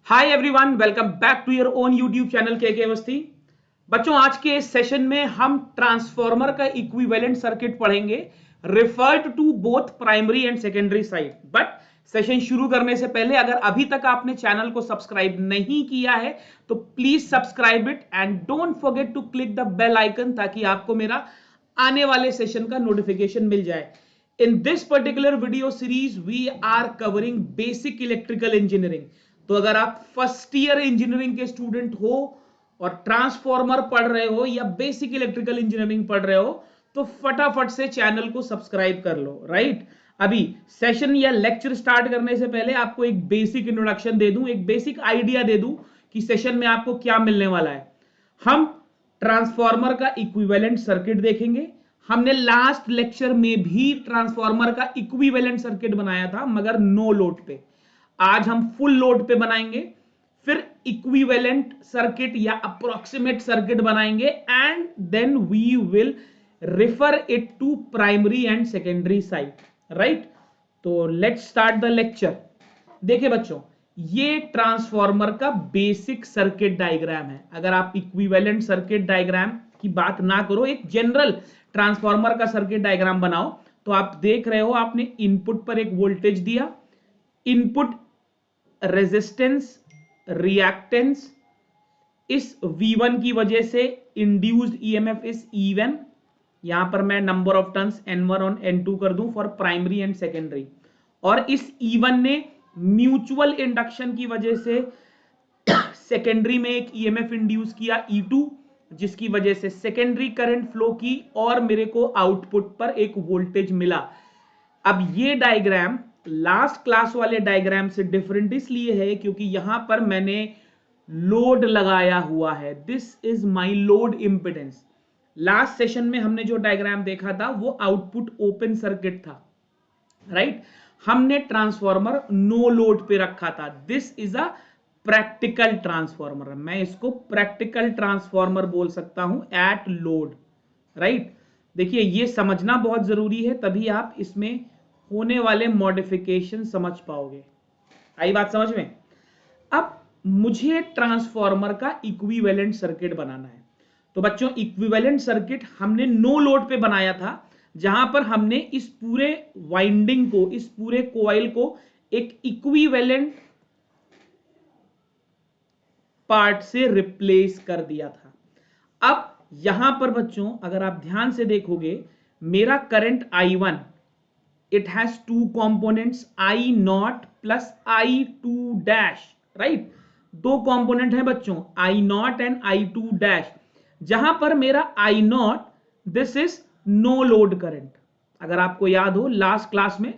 Hi everyone, welcome back to your own YouTube channel K Awasthi. बच्चों, आज के इस सेशन में हम ट्रांसफार्मर का इक्विवेलेंट सर्किट पढ़ेंगे referred to both primary and secondary side. But session शुरू करने से पहले अगर अभी तक आपने चैनल को सब्सक्राइब नहीं किया है तो please subscribe it and don't forget to click the bell icon ताकि आपको मेरा आने वाले सेशन का नोटिफिकेशन मिल जाए। In this particular video series, we are covering basic electrical engineering। तो अगर आप फर्स्ट ईयर इंजीनियरिंग के स्टूडेंट हो और ट्रांसफॉर्मर पढ़ रहे हो या बेसिक इलेक्ट्रिकल इंजीनियरिंग पढ़ रहे हो तो फटाफट से चैनल को सब्सक्राइब कर लो। राइट, अभी सेशन या लेक्चर स्टार्ट करने से पहले आपको एक बेसिक इंट्रोडक्शन दे दूं, एक बेसिक आइडिया दे दूं कि सेशन में आपको क्या मिलने वाला है। हम ट्रांसफॉर्मर का इक्विवेलेंट सर्किट देखेंगे। हमने लास्ट लेक्चर में भी ट्रांसफॉर्मर का इक्विवेलेंट सर्किट बनाया था मगर नो लोड पे। आज हम फुल लोड पे बनाएंगे, फिर इक्विवेलेंट सर्किट या अप्रोक्सीमेट सर्किट बनाएंगे and then we will refer it to primary and secondary side. Right, तो लेट्स स्टार्ट द लेक्चर। देखिए बच्चों, ये ट्रांसफॉर्मर का बेसिक सर्किट डायग्राम है। अगर आप इक्विवेलेंट सर्किट डायग्राम की बात ना करो, एक जनरल ट्रांसफॉर्मर का सर्किट डायग्राम बनाओ तो आप देख रहे हो आपने इनपुट पर एक वोल्टेज दिया, इनपुट रेजिस्टेंस रिएक्टेंस, इस V1 की वजह से इंड्यूस्ड ईएमएफ इज E1। यहां पर मैं नंबर ऑफ टर्न्स N1 और N2 कर दूं फॉर प्राइमरी एंड सेकेंडरी। और इस E1 ने म्यूचुअल इंडक्शन की वजह से सेकेंडरी में एक ईएमएफ इंड्यूस किया E2, जिसकी वजह से सेकेंडरी करंट फ्लो की और मेरे को आउटपुट पर एक वोल्टेज मिला। अब ये डायग्राम लास्ट क्लास वाले डायग्राम से डिफरेंट इसलिए है क्योंकि यहां पर मैंने लोड लगाया हुआ है। This is my load impedance. Last session में हमने जो डायग्राम देखा था वो आउटपुट ओपन सर्किट था। राइट, हमने ट्रांसफॉर्मर नो लोड पे रखा था। This is a practical transformer. मैं इसको प्रैक्टिकल ट्रांसफॉर्मर बोल सकता हूं एट लोड। राइट, देखिए ये समझना बहुत जरूरी है, तभी आप इसमें होने वाले मॉडिफिकेशन समझ पाओगे। आई बात समझ में? अब मुझे ट्रांसफॉर्मर का इक्विवेलेंट सर्किट बनाना है। तो बच्चों, इक्विवेलेंट सर्किट हमने नो लोड पे बनाया था, जहां पर हमने इस पूरे वाइंडिंग को, इस पूरे कोयल को एक इक्विवेलेंट पार्ट से रिप्लेस कर दिया था। अब यहां पर बच्चों अगर आप ध्यान से देखोगे, मेरा current I1 it has two components I0 plus I2 dash. Right, दो कंपोनेंट है बच्चों, I0 एंड I2 डैश। जहां पर मेरा I0 this is no load current. अगर आपको याद हो लास्ट क्लास में,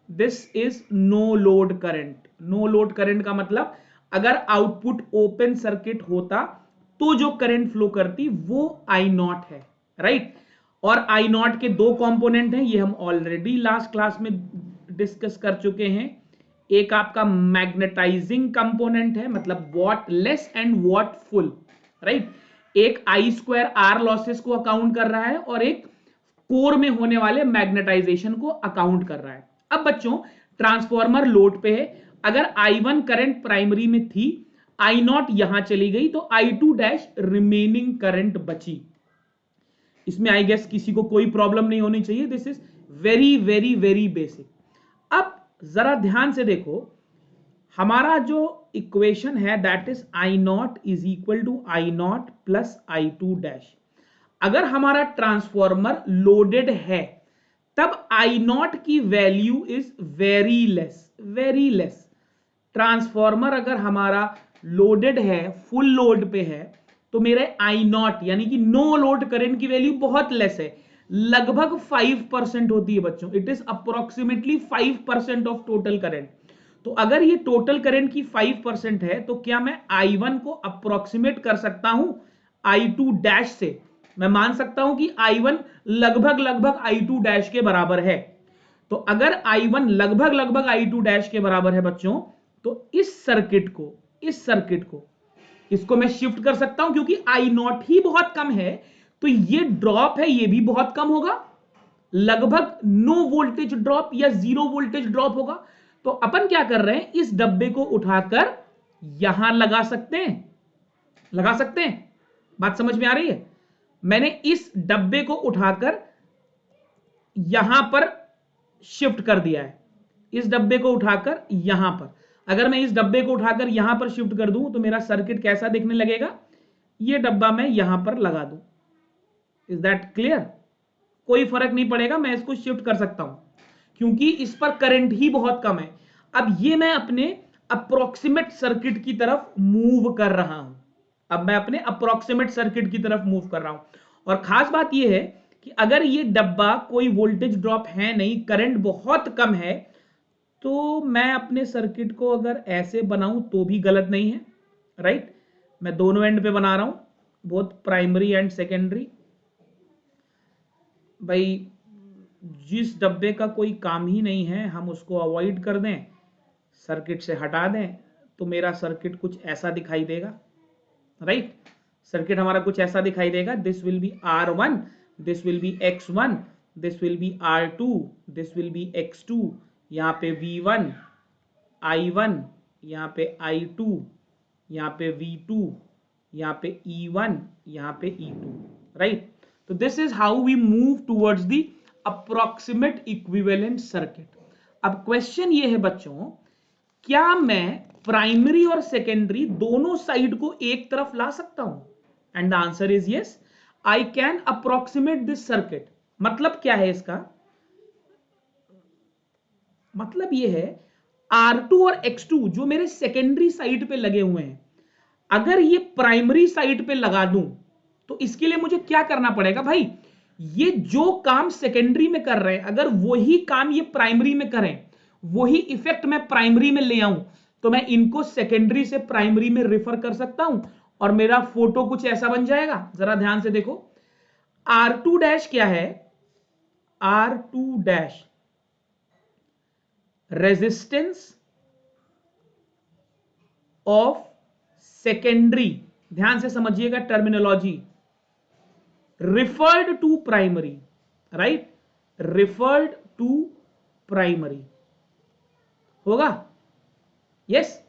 this is no load current. No load current का मतलब अगर आउटपुट ओपन सर्किट होता तो जो करंट फ्लो करती वो I0 है। राइट, और I0 के दो कंपोनेंट हैं, ये हम ऑलरेडी लास्ट क्लास में डिस्कस कर चुके हैं। एक आपका मैग्नेटाइजिंग कंपोनेंट है, मतलब what less and what full. Right, एक I² R लॉसेस को अकाउंट कर रहा है और एक कोर में होने वाले मैग्नेटाइजेशन को अकाउंट कर रहा है। अब बच्चों, ट्रांसफॉर्मर लोड पे है। अगर I1 करंट प्राइमरी में थी, I0 यहां चली गई तो I2 डैश रिमेनिंग करंट बची। इसमें आई गेस किसी को कोई प्रॉब्लम नहीं होनी चाहिए। This is very very very basic. अब जरा ध्यान से देखो, हमारा जो इक्वेशन है that is I0 is equal to I0 plus I2 dash. अगर हमारा ट्रांसफॉर्मर लोडेड है तब I0 की value is very less, very less. Transformer अगर हमारा लोडेड है, फुल लोड पे है, तो मेरे I0 यानी कि नो लोड करंट की वैल्यू बहुत लेस है, लगभग 5% होती है बच्चों। It is approximately 5% of total current. तो अगर ये टोटल करंट की 5% है तो क्या मैं I1 को अप्रोक्सीमेट कर सकता हूं I2 डैश से? मैं मान सकता हूं कि I1 लगभग लगभग I2 डैश के बराबर है। तो अगर I1 लगभग लगभग I2 डैश के बराबर है बच्चों, तो इस सर्किट को इसको मैं शिफ्ट कर सकता हूं, क्योंकि I0 ही बहुत कम है तो ये ड्रॉप है ये भी बहुत कम होगा, लगभग नो वोल्टेज ड्रॉप या जीरो वोल्टेज ड्रॉप होगा। तो अपन क्या कर रहे हैं, इस डब्बे को उठाकर यहां लगा सकते हैं, लगा सकते हैं। बात समझ में आ रही है? मैंने इस डब्बे को उठाकर यहां पर शिफ्ट कर दिया है, इस डब्बे को उठाकर यहां पर। अगर मैं इस डब्बे को उठाकर यहां पर शिफ्ट कर दूं तो मेरा सर्किट कैसा दिखने लगेगा? ये डब्बा मैं यहां पर लगा दूं। Is that clear? कोई फर्क नहीं पड़ेगा, मैं इसको शिफ्ट कर सकता हूं क्योंकि इस पर करंट ही बहुत कम है। अब ये मैं अपने अप्रोक्सीमेट सर्किट की तरफ मूव कर रहा हूं, अब मैं अपने अप्रोक्सीमेट सर्किट की तरफ मूव कर रहा हूं। और खास बात यह है कि अगर ये डब्बा कोई वोल्टेज ड्रॉप है नहीं, करंट बहुत कम है, तो मैं अपने सर्किट को अगर ऐसे बनाऊं तो भी गलत नहीं है, राइट? मैं दोनों एंड पे बना रहा हूं, बोथ प्राइमरी एंड सेकेंडरी। भाई जिस डब्बे का कोई काम ही नहीं है हम उसको अवॉइड कर दें, सर्किट से हटा दें, तो मेरा सर्किट कुछ ऐसा दिखाई देगा, राइट? सर्किट हमारा कुछ ऐसा दिखाई देगा। This will be R1, this will be X1, this will be R2, this will be X2, यहाँ पे V1, I1, यहाँ पे I2, यहाँ पे V2, यहाँ पे E1, यहाँ पे E2, राइट? तो this is how we move towards the approximate equivalent circuit. अब क्वेश्चन ये है बच्चों, क्या मैं प्राइमरी और सेकेंडरी दोनों साइड को एक तरफ ला सकता हूं? And the answer is yes, I can approximate this circuit. मतलब क्या है इसका? मतलब ये है R2 और X2 जो मेरे सेकेंडरी साइड पे लगे हुए हैं, अगर ये प्राइमरी साइड पे लगा दूं तो इसके लिए मुझे क्या करना पड़ेगा भाई? ये जो काम सेकेंडरी में कर रहे हैं अगर वही काम ये प्राइमरी में करें, वही इफेक्ट मैं प्राइमरी में ले आऊं, तो मैं इनको सेकेंडरी से प्राइमरी में रेफर कर सकता हूं और मेरा फोटो कुछ ऐसा बन जाएगा। जरा ध्यान से देखो, R2 डैश क्या है? R2 dash resistance of secondary, ध्यान से समझिएगा terminology, referred to primary, right? Referred to primary होगा, यस।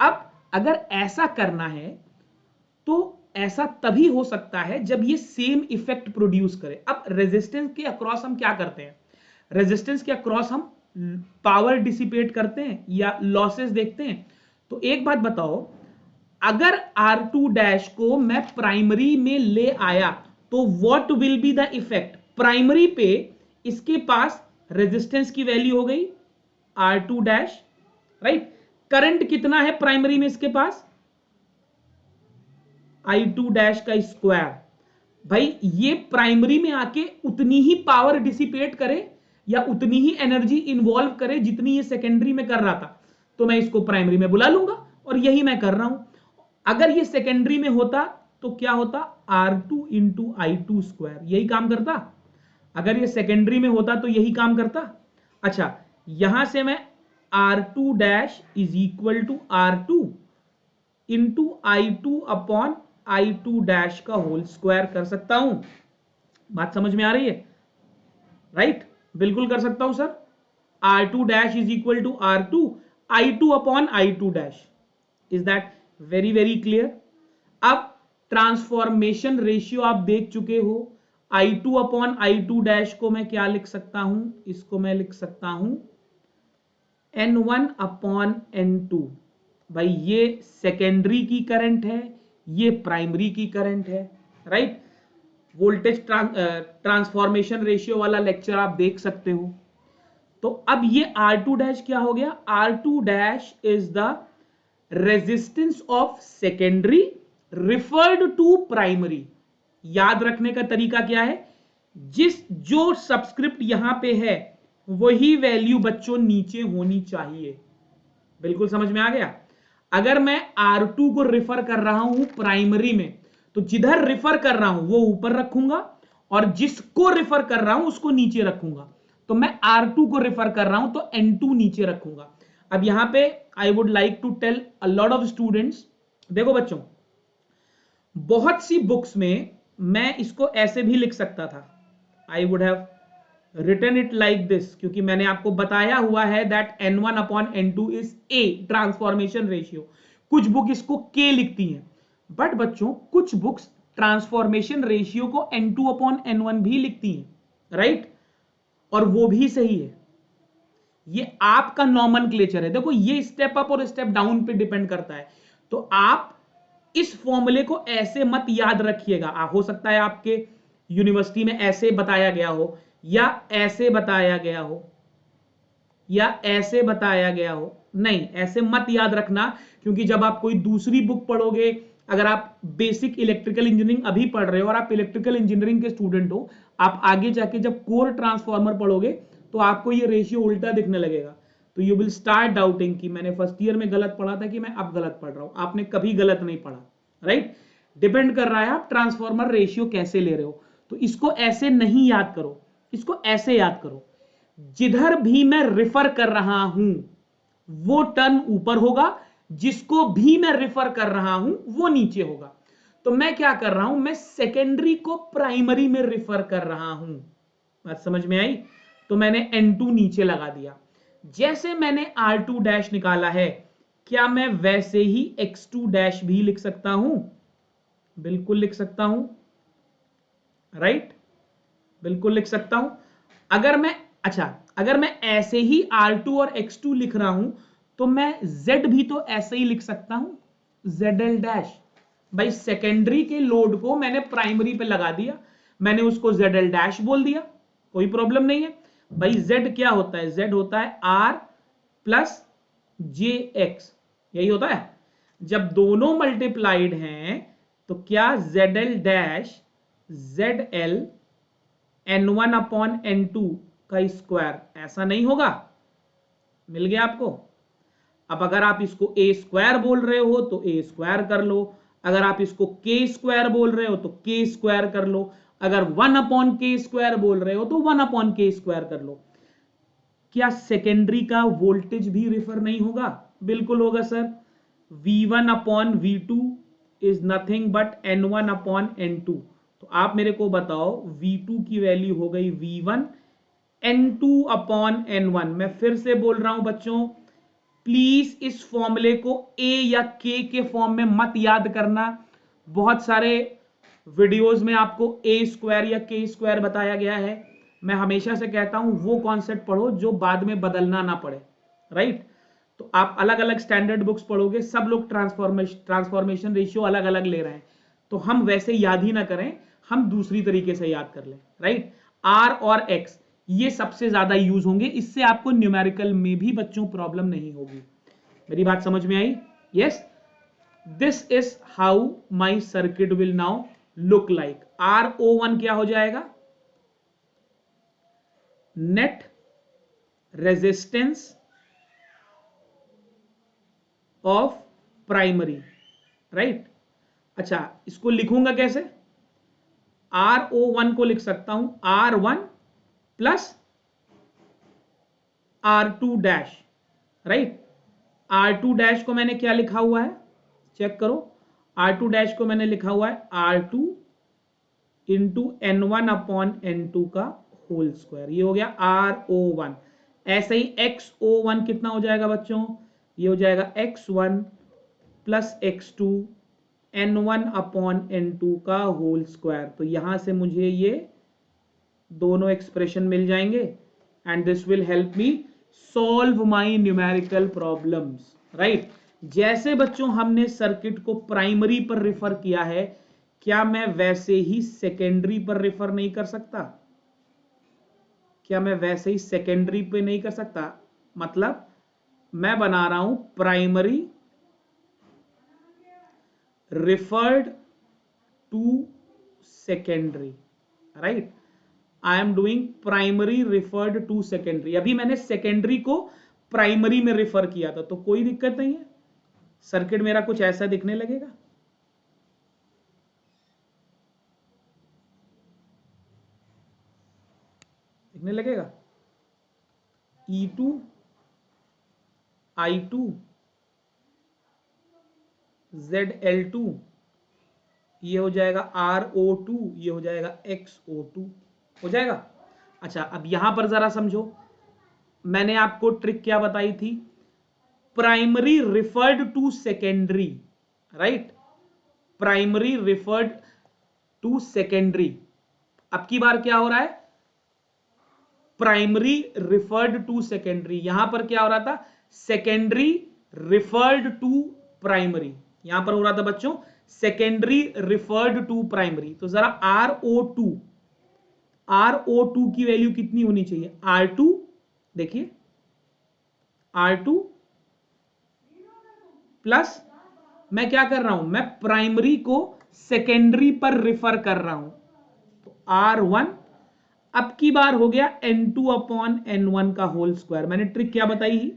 अब अगर ऐसा करना है तो ऐसा तभी हो सकता है जब ये सेम इफेक्ट प्रोड्यूस करे। अब रेजिस्टेंस के अक्रॉस हम क्या करते हैं? रेजिस्टेंस के अक्रॉस हम पावर डिसिपेट करते हैं या लॉसेस देखते हैं। तो एक बात बताओ, अगर R2 डैश को मैं प्राइमरी में ले आया तो what will be the effect? Primary पे इसके पास रेजिस्टेंस की वैल्यू हो गई R2 डैश, राइट? करंट कितना है प्राइमरी में इसके पास? I2 डैश का स्क्वायर। भाई ये प्राइमरी में आके उतनी ही पावर डिसिपेट करे या उतनी ही एनर्जी इन्वॉल्व करे जितनी ये सेकेंडरी में कर रहा था, तो मैं इसको प्राइमरी में बुला लूंगा और यही मैं कर रहा हूं। अगर ये सेकेंडरी में होता तो क्या होता? R2 इंटू I2 स्क्वायर, यही काम करता। अगर ये सेकेंडरी में होता तो यही काम करता। अच्छा, यहां से मैं R2 dash is equal to R2 into I2 upon I2 dash का होल स्क्वायर कर सकता हूं। बात समझ में आ रही है? राइट? बिल्कुल कर सकता हूं sir. R2 dash is equal to R2 I2 upon I2 dash. Is that very very clear? अब ट्रांसफॉर्मेशन रेशियो आप देख चुके हो। I2 अपॉन I2 डैश को मैं क्या लिख सकता हूं? इसको मैं लिख सकता हूं N1 अपॉन N2। भाई ये सेकेंडरी की करंट है, ये प्राइमरी की करंट है, राइट? वोल्टेज ट्रांसफॉर्मेशन रेशियो वाला लेक्चर आप देख सकते हो। तो अब ये R2 डैश क्या हो गया? R2 dash is the resistance of secondary referred to primary. याद रखने का तरीका क्या है? जो सबस्क्रिप्ट यहां पे है वही वैल्यू बच्चों नीचे होनी चाहिए। बिल्कुल समझ में आ गया? अगर मैं R2 को रिफर कर रहा हूं प्राइमरी में, तो जिधर रिफर कर रहा हूं वो ऊपर रखूंगा और जिसको रिफर कर रहा हूं उसको नीचे रखूंगा। तो मैं R2 को रिफर कर रहा हूं तो N2 नीचे रखूंगा। अब यहां पे I would like to tell a lot of students, देखो बच्चों, बहुत सी बुक्स में मैं इसको ऐसे भी लिख सकता था। I would have written it like this, क्योंकि मैंने आपको बताया हुआ है that N1 upon N2 is A transformation ratio. कुछ बुक इसको K लिखती हैं, बट बच्चों कुछ बुक्स ट्रांसफॉर्मेशन रेशियो को N2/N1 भी लिखती हैं, राइट, और वो भी सही है। ये आपका नॉमेनक्लेचर है। देखो ये स्टेप अप और स्टेप डाउन पे डिपेंड करता है, तो आप इस फॉर्मूले को ऐसे मत याद रखिएगा। हो सकता है आपके यूनिवर्सिटी में ऐसे बताया गया हो, या ऐसे बताया गया हो, या ऐसे बताया गया हो। नहीं, ऐसे मत याद रखना, क्योंकि जब आप कोई दूसरी बुक पढ़ोगे, अगर आप बेसिक इलेक्ट्रिकल इंजीनियरिंग अभी पढ़ रहे हो और आप इलेक्ट्रिकल इंजीनियरिंग के स्टूडेंट हो, आप आगे जाके जब कोर ट्रांसफार्मर पढ़ोगे तो आपको ये रेशियो उल्टा दिखने लगेगा, तो यू विल स्टार्ट डाउटिंग कि मैंने फर्स्ट ईयर में गलत पढ़ा था कि मैं अब गलत पढ़ रहा हूं। आपने कभी गलत नहीं पढ़ा, राइट। डिपेंड कर रहा है आप ट्रांसफार्मर रेशियो कैसे ले रहे हो। तो इसको ऐसे नहीं याद करो, इसको ऐसे याद करो, जिधर भी मैं रिफर कर रहा हूं वो टर्म ऊपर होगा, जिसको भी मैं रिफर कर रहा हूं वो नीचे होगा। तो मैं क्या कर रहा हूं, मैं सेकेंडरी को प्राइमरी में रिफर कर रहा हूं। बात समझ में आई? तो मैंने N2 नीचे लगा दिया। जैसे मैंने R2 डैश निकाला है, क्या मैं वैसे ही X2 डैश भी लिख सकता हूं? बिल्कुल लिख सकता हूं, राइट, बिल्कुल लिख सकता हूं। अगर मैं ऐसे ही R2 और X2 लिख रहा हूं, तो मैं Z भी तो ऐसे ही लिख सकता हूं, ZL डैश। भाई सेकेंडरी के लोड को मैंने प्राइमरी पे लगा दिया, मैंने उसको ZL डैश बोल दिया, कोई प्रॉब्लम नहीं है। भाई Z क्या होता है? Z होता है R प्लस JX, यही होता है। जब दोनों मल्टीप्लाइड हैं तो क्या ZL डैश ZL N1/N2 का स्क्वायर ऐसा नहीं होगा? मिल गया आपको? अब अगर आप इसको A स्क्वायर बोल रहे हो तो A स्क्वायर कर लो, अगर आप इसको K स्क्वायर बोल रहे हो तो K स्क्वायर कर लो, अगर 1/K स्क्वायर बोल रहे हो तो 1/K स्क्वायर कर लो। क्या सेकेंडरी का वोल्टेज भी रिफर नहीं होगा? बिल्कुल होगा sir. V1/V2 is nothing but N1/N2। तो आप मेरे को बताओ V2 की वैल्यू हो गई V1, N2/N1। मैं फिर से बोल रहा हूं बच्चों, प्लीज इस फॉर्मूले को A या K के फॉर्म में मत याद करना। बहुत सारे वीडियोस में आपको A स्क्वायर या K स्क्वायर बताया गया है। मैं हमेशा से कहता हूं वो कॉन्सेप्ट पढ़ो जो बाद में बदलना ना पड़े, राइट। तो आप अलग अलग स्टैंडर्ड बुक्स पढ़ोगे, सब लोग ट्रांसफॉर्मेशन रेशियो अलग अलग ले रहे हैं, तो हम वैसे याद ही ना करें, हम दूसरी तरीके से याद कर लें, राइट। R और X ये सबसे ज्यादा यूज होंगे, इससे आपको न्यूमेरिकल में भी बच्चों प्रॉब्लम नहीं होगी। मेरी बात समझ में आई? Yes, this is how my circuit will now look like. RO1 क्या हो जाएगा? Net resistance of primary, right. अच्छा, इसको लिखूंगा कैसे? RO1 को लिख सकता हूं R1 plus R2 dash, right. R2 dash को मैंने क्या लिखा हुआ है, चेक करो। R2 डैश को मैंने लिखा हुआ है R2 इंटू N1/N2 का होल स्क्वायर, ये हो गया RO1। ऐसे ही XO1 कितना हो जाएगा बच्चों? ये हो जाएगा X1 प्लस X2 N1/N2 का होल स्क्वायर। तो यहां से मुझे ये दोनों एक्सप्रेशन मिल जाएंगे, and this will help me solve my numerical problems, right. जैसे बच्चों हमने सर्किट को प्राइमरी पर रिफर किया है, क्या मैं वैसे ही सेकेंडरी पर रिफर नहीं कर सकता? क्या मैं वैसे ही सेकेंडरी पे नहीं कर सकता? मतलब मैं बना रहा हूं primary referred to secondary, right. I am doing primary referred to secondary. अभी मैंने सेकेंडरी को प्राइमरी में रिफर किया था, तो कोई दिक्कत नहीं है, सर्किट मेरा कुछ ऐसा दिखने लगेगा। दिखने लगेगा E2 I2 ZL2, ये हो जाएगा RO2, ये हो जाएगा XO2, हो जाएगा। अच्छा, अब यहां पर जरा समझो, मैंने आपको ट्रिक क्या बताई थी? Primary referred to secondary, right, primary referred to secondary. अब की बार क्या हो रहा है, प्राइमरी रिफर्ड टू सेकेंडरी, यहां पर क्या हो रहा था, सेकेंडरी रिफर्ड टू प्राइमरी, यहां पर हो रहा था बच्चों सेकेंडरी रिफर्ड टू प्राइमरी। तो जरा RO2 की वैल्यू कितनी होनी चाहिए, R2, देखिए R2 प्लस मैं क्या कर रहा हूं, मैं प्राइमरी को सेकेंडरी पर रिफर कर रहा हूं, तो R1 अब की बार हो गया N2/N1 का होल स्क्वायर। मैंने ट्रिक क्या बताई,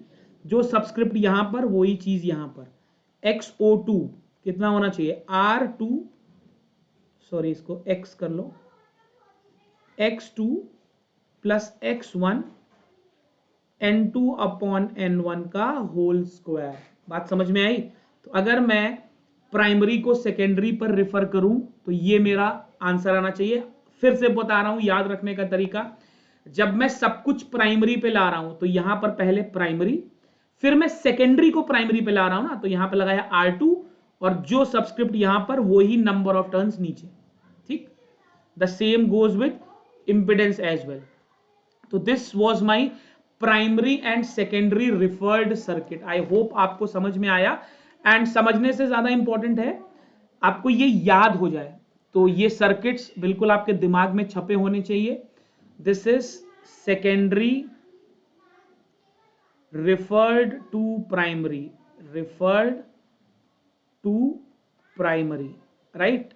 जो सबस्क्रिप्ट यहां पर वही चीज यहां पर, XO2 कितना होना चाहिए, R2, सॉरी इसको X कर लो, X2 प्लस X1 N2/N1 का होल स्क्वायर। बात समझ में आई। तो अगर मैं प्राइमरी को सेकेंडरी पर रिफर करूं तो ये मेरा आंसर आना चाहिए। फिर से बता रहा हूं, याद रखने का तरीका, जब मैं सब कुछ प्राइमरी पे ला रहा हूं तो यहां पर पहले प्राइमरी, फिर मैं सेकेंडरी को प्राइमरी पे ला रहा हूं ना, तो यहां पर लगाया R2 और जो सबस्क्रिप्ट यहां पर वही नंबर ऑफ टर्न्स नीचे, ठीक। The same goes with impedance as well. तो this was my primary and secondary referred circuit. I hope आपको समझ में आया, एंड समझने से ज्यादा इंपॉर्टेंट है आपको ये याद हो जाए। तो ये सर्किट्स बिल्कुल आपके दिमाग में छपे होने चाहिए। This is secondary referred to primary, referred to primary, right.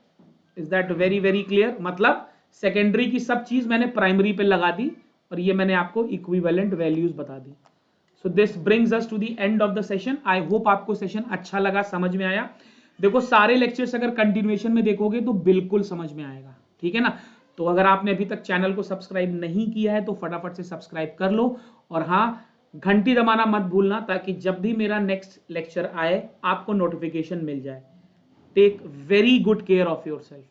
Is that very very clear. मतलब सेकेंडरी की सब चीज मैंने प्राइमरी पे लगा दी और ये मैंने आपको इक्विवेलेंट वैल्यूज बता दी। So this brings us to the end of the session. I hope आपको सेशन अच्छा लगा, समझ में आया। देखो सारे लेक्चर्स अगर कंटिन्यूएशन में देखोगे तो बिल्कुल समझ में आएगा, ठीक है ना। तो अगर आपने अभी तक चैनल को सब्सक्राइब नहीं किया है तो फटाफट से सब्सक्राइब कर लो, और हाँ, घंटी दबाना मत भूलना, ताकि जब भी मेरा नेक्स्ट लेक्चर आए आपको नोटिफिकेशन मिल जाए। Take very good care of your self.